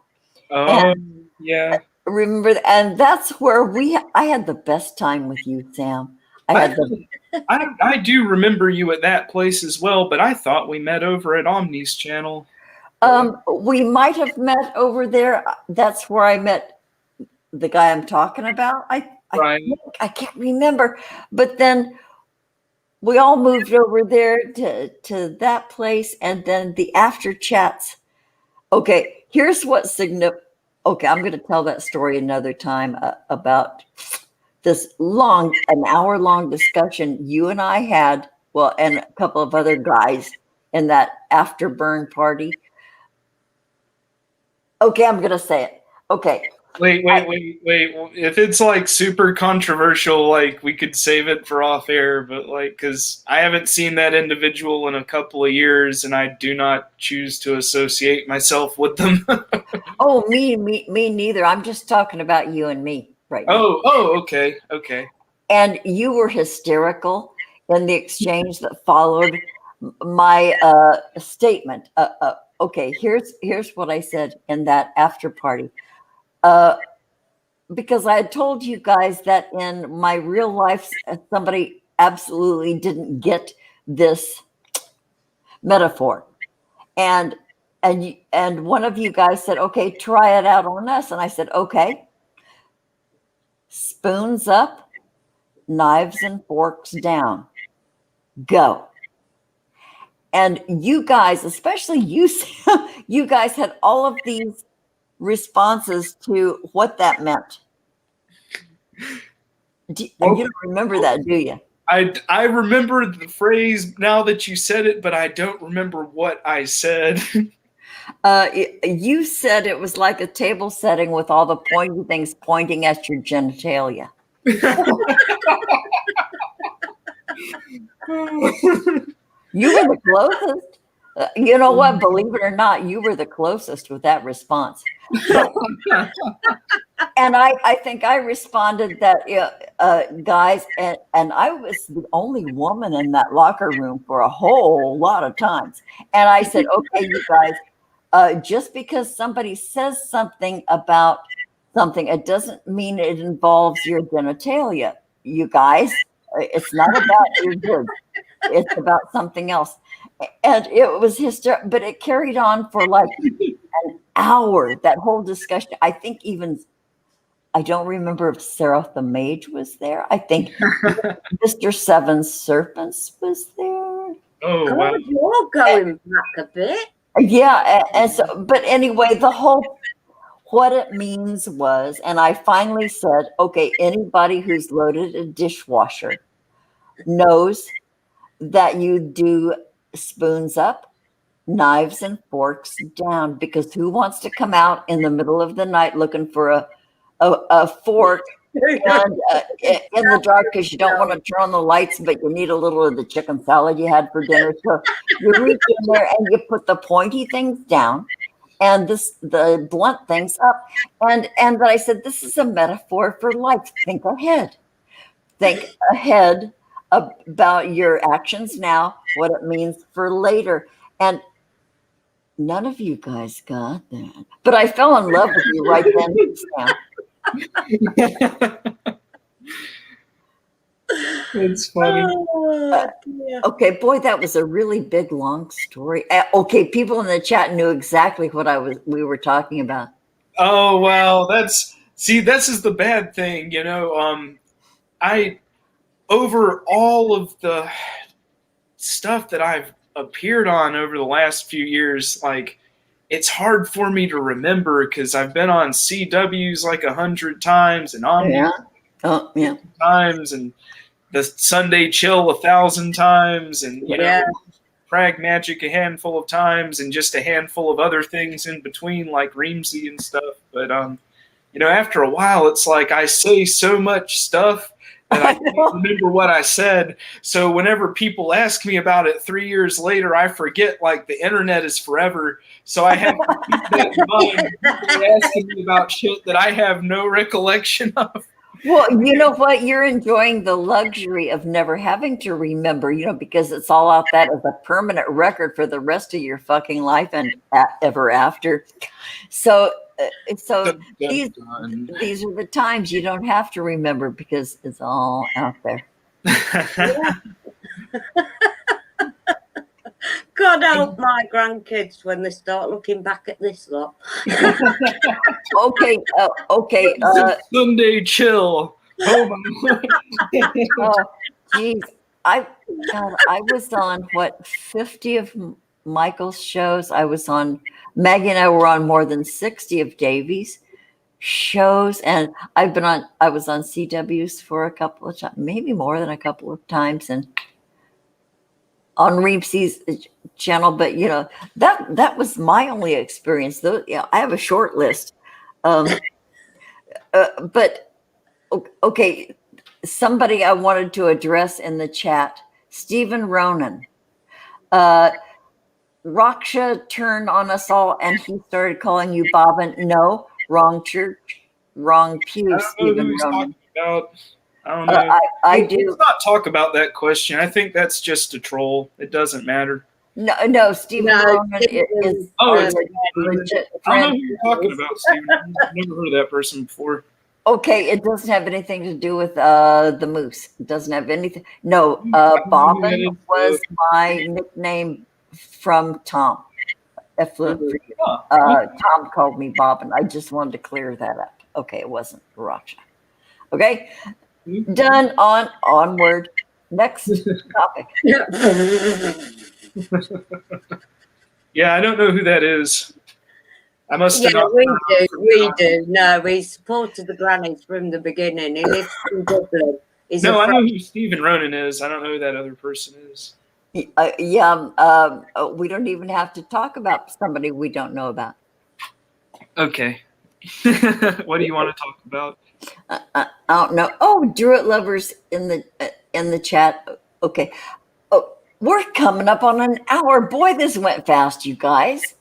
Oh, yeah. Remember, and that's where I had the best time with you, Sam. I do remember you at that place as well, but I thought we met over at Omni's channel. We might have met over there. That's where I met the guy I'm talking about. Right. I can't remember, but then we all moved over there to that place, and then the after chats. Okay, here's what significant. Okay, I'm going to tell that story another time about this an hour-long discussion you and I had, well, and a couple of other guys in that afterburn party. Okay, I'm going to say it. Okay. Wait. If it's like super controversial, like we could save it for off air, but like, because I haven't seen that individual in a couple of years and I do not choose to associate myself with them. Oh, me neither. I'm just talking about you and me right now. Okay. And you were hysterical in the exchange that followed my statement. Okay, here's what I said in that after party. Because I had told you guys that in my real life, somebody absolutely didn't get this metaphor, and one of you guys said, "Okay, try it out on us," and I said, "Okay." Spoons up, knives and forks down, go. And you guys, especially you, you guys had all of these responses to what that meant. You don't remember that, do you? I remember the phrase now that you said it, but I don't remember what I said. You said it was like a table setting with all the pointy things pointing at your genitalia. You were the closest. You know what? Believe it or not, you were the closest with that response. And I think I responded that, guys, and I was the only woman in that locker room for a whole lot of times. And I said, okay, you guys, just because somebody says something about something, it doesn't mean it involves your genitalia. You guys, it's not about your goods. It's about something else. And it was hysterical, but it carried on for like an hour, that whole discussion. I think I don't remember if Sarah the Mage was there. I think Mr. Seven Serpents was there. Oh, wow. You're going back a bit. Yeah. And so, but anyway, what it means was, and I finally said, okay, anybody who's loaded a dishwasher knows that you do spoons up, knives and forks down, because who wants to come out in the middle of the night looking for a fork and, in the dark because you don't want to turn on the lights, but you need a little of the chicken salad you had for dinner. So you reach in there and you put the pointy things down and the blunt things up. And that I said, this is a metaphor for life. Think ahead. Think ahead about your actions now, what it means for later. And none of you guys got that. But I fell in love with you right then, Sam. It's funny. Okay, boy, that was a really big, long story. Okay, people in the chat knew exactly what we were talking about. Oh, well, this is the bad thing, you know. Over all of the stuff that I've appeared on over the last few years, like, it's hard for me to remember because I've been on CW's like 100 times and Omni times and the Sunday Chill 1,000 times and Prag Magic a handful of times and just a handful of other things in between like Reamsy and stuff. But after a while, it's like I say so much stuff that I can't remember what I said. So whenever people ask me about it 3 years later, I forget, like, the internet is forever. So I have to keep that in mind. People asking me about shit that I have no recollection of. Well, you know what? You're enjoying the luxury of never having to remember, because it's all out that as a permanent record for the rest of your fucking life and ever after. So these are the times you don't have to remember because it's all out there. God help my grandkids when they start looking back at this lot. Okay. Sunday Chill. Oh my Oh, geez. I was on 50 of Michael's shows. I was on, Maggie and I were on more than 60 of Davies shows, and I was on CW's for a couple of times, maybe more than a couple of times, and on Reamsy's channel. But that was my only experience. Though, I have a short list. But okay, somebody I wanted to address in the chat, Stephen Ronan. Raksha turned on us all and he started calling you Bobbin. No, wrong church, wrong pew, Stephen Ronan. I don't know. I do. Let's not talk about that question. I think that's just a troll. It doesn't matter. No, Stephen Ronan is legit friend. I don't know who you're talking about, Stephen. I've never heard of that person before. Okay, it doesn't have anything to do with the moose. It doesn't have anything. No, Bobbin was my nickname from Tom. Tom called me Bobbin. I just wanted to clear that up. Okay, it wasn't Raksha. Okay, done. Onward. Next topic. Yeah, I don't know who that is. I must have we do. No, we supported the Grannied from the beginning. He lives in Dublin. I know who Stephen Ronan is. I don't know who that other person is. We don't even have to talk about somebody we don't know about. Okay. What do you want to talk about? I don't know. Oh, Druid lovers in the chat. Okay. Oh, we're coming up on an hour. Boy, this went fast, you guys.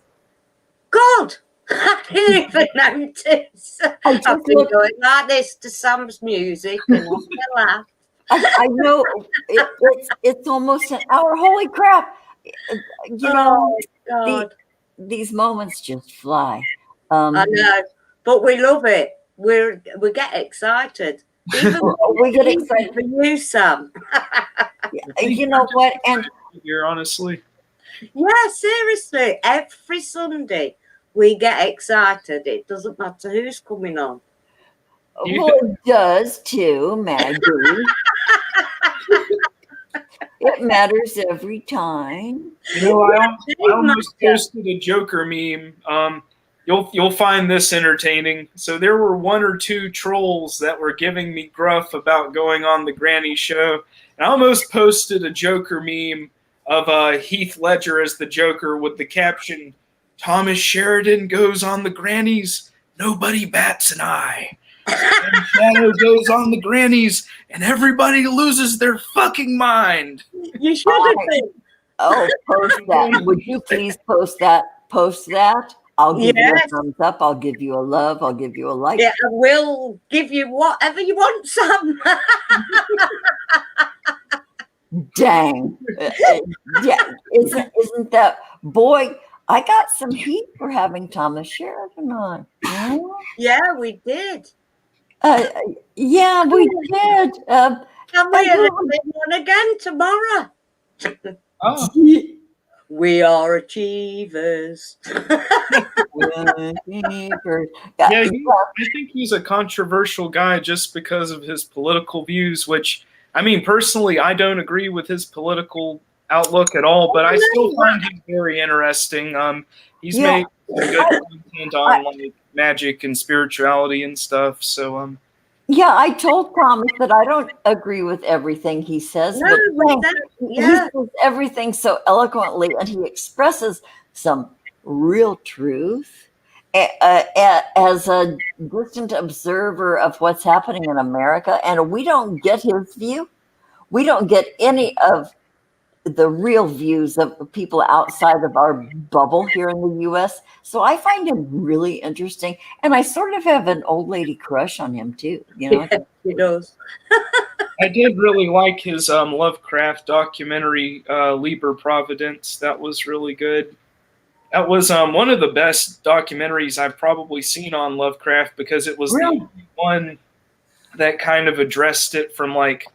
God, I didn't even notice. I've been going like this to Sam's music and I laugh. I know it's almost an hour. Holy crap! These moments just fly. I know, but we love it. We get excited. Even we get excited for you, Sam. You know what? And you're honestly, yeah, seriously, every Sunday we get excited. It doesn't matter who's coming on. Well, it does too, Maggie. It matters every time. I almost posted a Joker meme. You'll find this entertaining. So there were one or two trolls that were giving me gruff about going on the Granny show. And I almost posted a Joker meme of Heath Ledger as the Joker with the caption, "Thomas Sheridan goes on the Grannies, nobody bats an eye. And Shadow goes on the Grannies, and everybody loses their fucking mind." You should have been. Oh, post that. Would you please post that? Post that. I'll give you a thumbs up. I'll give you a love. I'll give you a like. Yeah, I will give you whatever you want, Sam. Dang. Yeah, isn't that, boy, I got some heat for having Thomas Sheridan on. Yeah, we did. Yeah, we did. And we're doing one again tomorrow. Oh. We are achievers. I think he's a controversial guy just because of his political views, which, I mean, personally, I don't agree with his political outlook at all, but I still find him very interesting. He's Yeah. made some good content on like magic and spirituality and stuff. So Yeah, I told Thomas that I don't agree with everything he says, No, but we don't. he Yeah. says everything so eloquently, and he expresses some real truth. As a distant observer of what's happening in America, and we don't get his view. We don't get any of the real views of people outside of our bubble here in the US. So I find him really interesting. And I sort of have an old lady crush on him too. You know, Yeah, he does. I did really like his Lovecraft documentary, Liber Providence. That was really good. That was one of the best documentaries I've probably seen on Lovecraft because it was the really? only one that kind of addressed it from like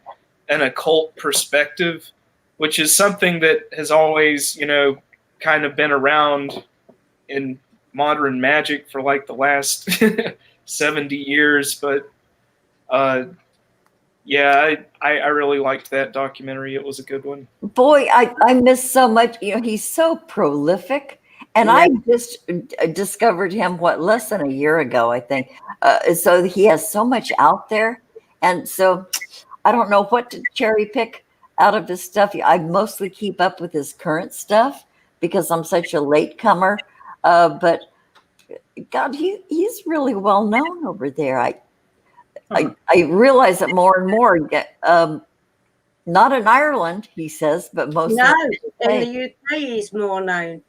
an occult perspective, which is something that has always, kind of been around in modern magic for like the last 70 years. But yeah, I really liked that documentary. It was a good one. Boy, I miss so much. You know, he's so prolific. And Yeah. I just discovered him, less than a year ago, I think. So he has so much out there. And so I don't know what to cherry pick out of his stuff. I mostly keep up with his current stuff because I'm such a latecomer. But God, he's really well known over there. I realize it more and more. Not in Ireland, he says, but mostly No, in in the UK he's more known.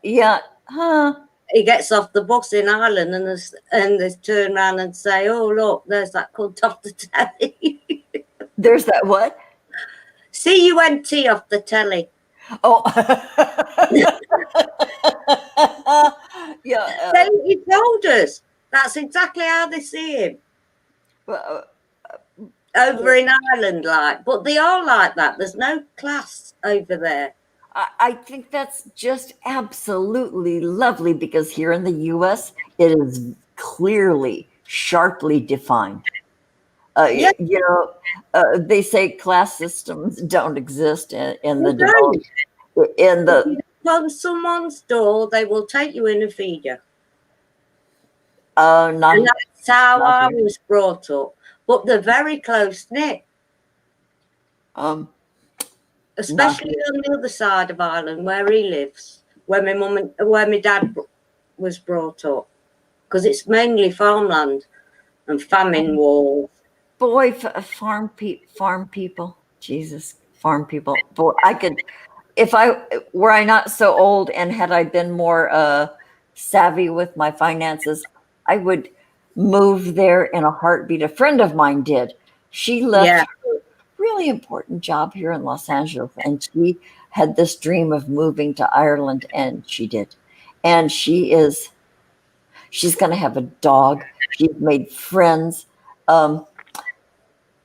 Yeah. Huh. He gets off the bus in Ireland and they turn around and say, "Oh, look, there's that cunt off the telly." There's that what? CUNT off the telly. Oh. Yeah. He told us. That's exactly how they see him. Over in Ireland, but they are like that. There's no class over there. I think that's just absolutely lovely because here in the US, it is clearly, sharply defined. Yeah. They say class systems don't exist in the They don't. developed. In the If you knock on someone's door, they will take you in and feed you. not And that's how I not here. was brought up. But they're very close knit, especially on the other side of Ireland where he lives, where my dad was brought up, because it's mainly farmland and famine walls. Boy, farm people, Jesus, farm people. Boy, I could, were I not so old and had I been more savvy with my finances, I would move there in a heartbeat. A friend of mine did. She left her really important job here in Los Angeles, and she had this dream of moving to Ireland, and she did. And she's going to have a dog. She's made friends.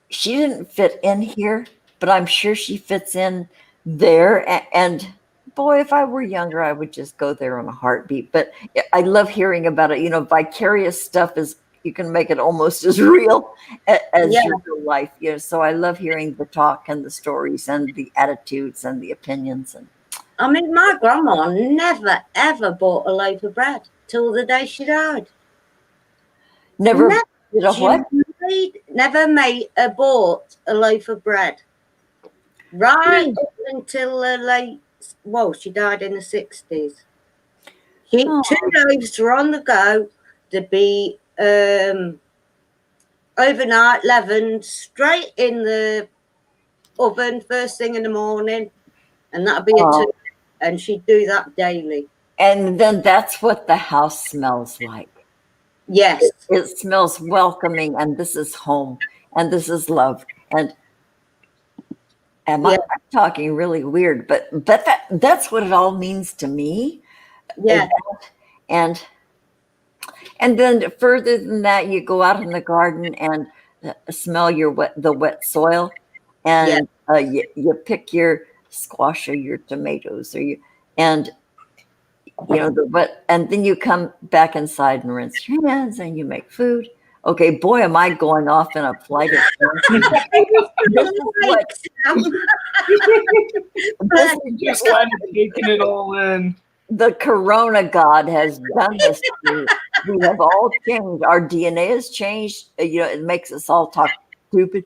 She didn't fit in here, but I'm sure she fits in there. And boy, if I were younger, I would just go there in a heartbeat. But I love hearing about it. Vicarious stuff is, you can make it almost as real as your real life. So I love hearing the talk and the stories and the attitudes and the opinions. And I mean, my grandma never, ever bought a loaf of bread till the day she died. Never did a what? Never bought a loaf of bread. Right up until she died in the 60s. 2 loaves were on the go to be overnight leavened straight in the oven first thing in the morning, and that'd be and she'd do that daily. And then that's what the house smells like. Yes. It smells welcoming, and this is home, and this is love. And I'm talking really weird, but that's what it all means to me. Yeah. And then further than that, you go out in the garden and smell the wet soil, and you pick your squash or your tomatoes and the wet, and then you come back inside and rinse your hands and you make food. Okay, boy, am I going off in a flight of this is what this is Just kind of taking it all in. the Corona God has done this to. We have all changed. Our DNA has changed. It makes us all talk stupid.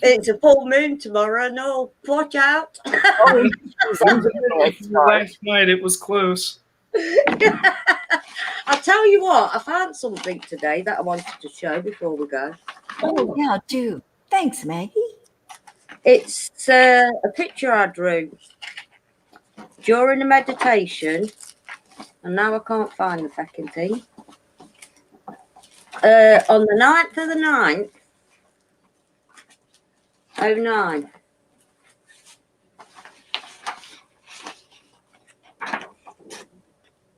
It's a full moon tomorrow. No, watch out. Oh, she's on the bed, sorry. Last night it was close. I'll tell you what, I found something today that I wanted to show before we go. Oh, yeah, do. Thanks, Maggie. It's a picture I drew during a meditation, and now I can't find the fucking thing. On the 9th of the 9th, 09.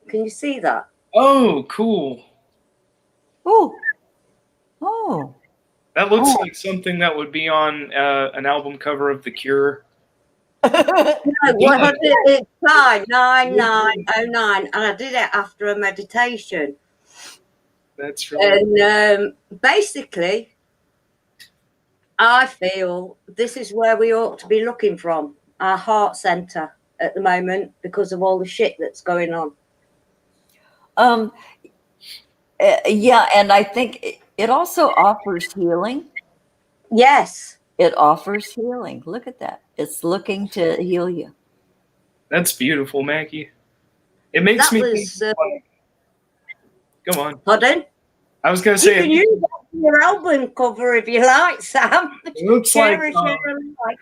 Can you see that? Oh, cool. Oh. That looks like something that would be on an album cover of The Cure. No, what I did, it's time 9909, and I did it after a meditation. That's really And basically, I feel this is where we ought to be looking from, our heart center at the moment, because of all the shit that's going on. Yeah, and I think it also offers healing. Yes. It offers healing. Look at that. It's looking to heal you. That's beautiful, Maggie. It makes That me was, think, go on. Pardon? I was going to You say can use that for your album cover if you like, Sam. it looks Share like it, share it, like.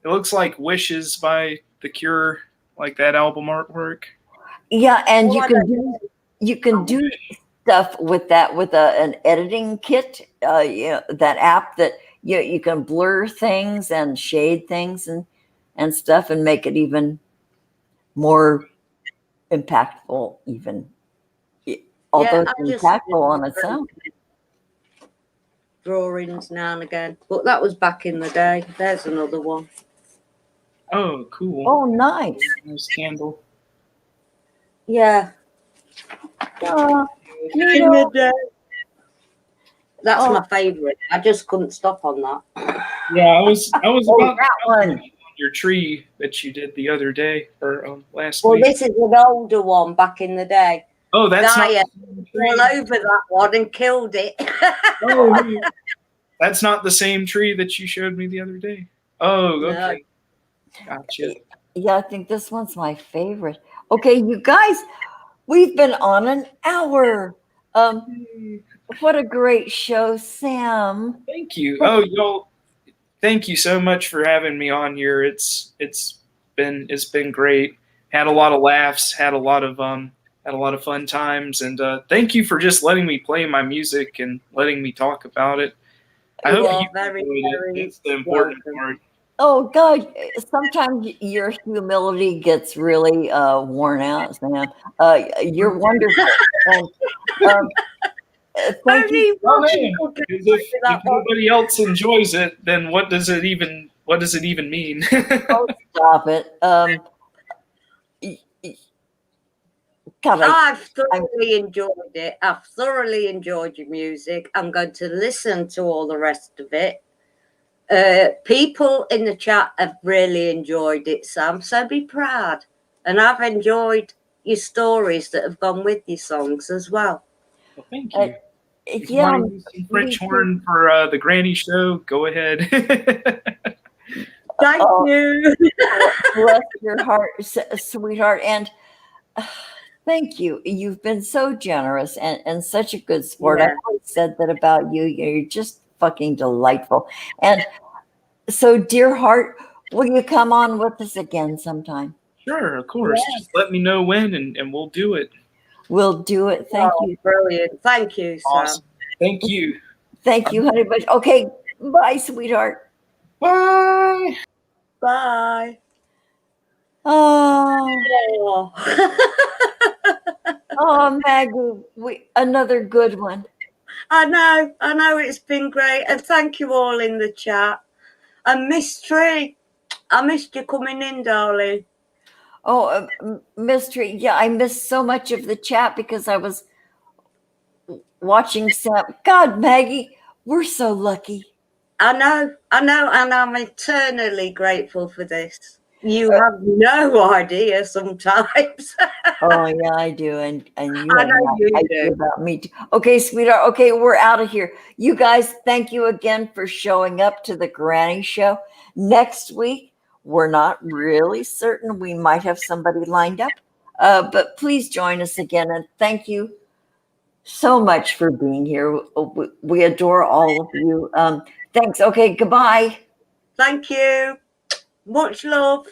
it looks like Wishes by The Cure, like that album artwork. Yeah, and Oh, you I can don't do stuff with that with an editing kit. That app that you can blur things and shade things and stuff and make it even more impactful. Although I it's just impactful on its own. drawings now and again, but that was back in the day. There's another one. Oh, cool. Oh, nice. Nice candle. Yeah. Oh, In the day. That's Oh. my favourite. I just couldn't stop on that. Yeah, I was about that one. on your tree that you did the other day or last Well, week. this is an older one back in the day. Oh, that's not Dyer the same tree. all over that one and killed it. Oh, no. That's not the same tree that you showed me the other day. Oh, okay. Gotcha. Yeah, I think this one's my favorite. Okay, you guys, we've been on an hour. What a great show, Sam. Thank you. Oh, y'all, thank you so much for having me on here. It's been great. Had a lot of laughs. Had a lot of fun times, and thank you for just letting me play my music and letting me talk about it. I hope you very, enjoyed it. That's the important part. Oh, God, sometimes your humility gets really worn out, Sam. You're wonderful. And, thank you. Oh, man. If nobody else enjoys it, then what does it even mean? Oh, stop it. God, I've thoroughly enjoyed it. I've thoroughly enjoyed your music. I'm going to listen to all the rest of it. People in the chat have really enjoyed it, Sam, so be proud. And I've enjoyed your stories that have gone with your songs as well. Well, thank you. If you yeah, want to use some French horn for the Granny show, go ahead. Thank you. Bless your heart, sweetheart. And thank you. You've been so generous and such a good sport. Yeah. I've always said that about you. You're just fucking delightful. And so, dear heart, will you come on with us again sometime? Sure, of course. Yes. Just let me know when, and we'll do it. We'll do it. Thank you. Brilliant. Thank you, Sam. Awesome. Thank you. Thank you, honey. But okay, bye, sweetheart. Bye. Bye. Oh, oh, Maggie, another good one. I know it's been great. And thank you all in the chat. And Miss Tree, I missed you coming in, darling. Oh, Mystery. Yeah, I missed so much of the chat because I was watching Sam. God, Maggie, we're so lucky. I know, and I'm eternally grateful for this. You have no idea sometimes. Oh yeah, I do, and you I have know no you idea do. about me too. Okay, sweetheart. Okay, we're out of here. You guys, thank you again for showing up to the Granny Show. Next week, we're not really certain. We might have somebody lined up, but please join us again, and thank you so much for being here. We adore all of you. Thanks. Okay, goodbye. Thank you. Much love.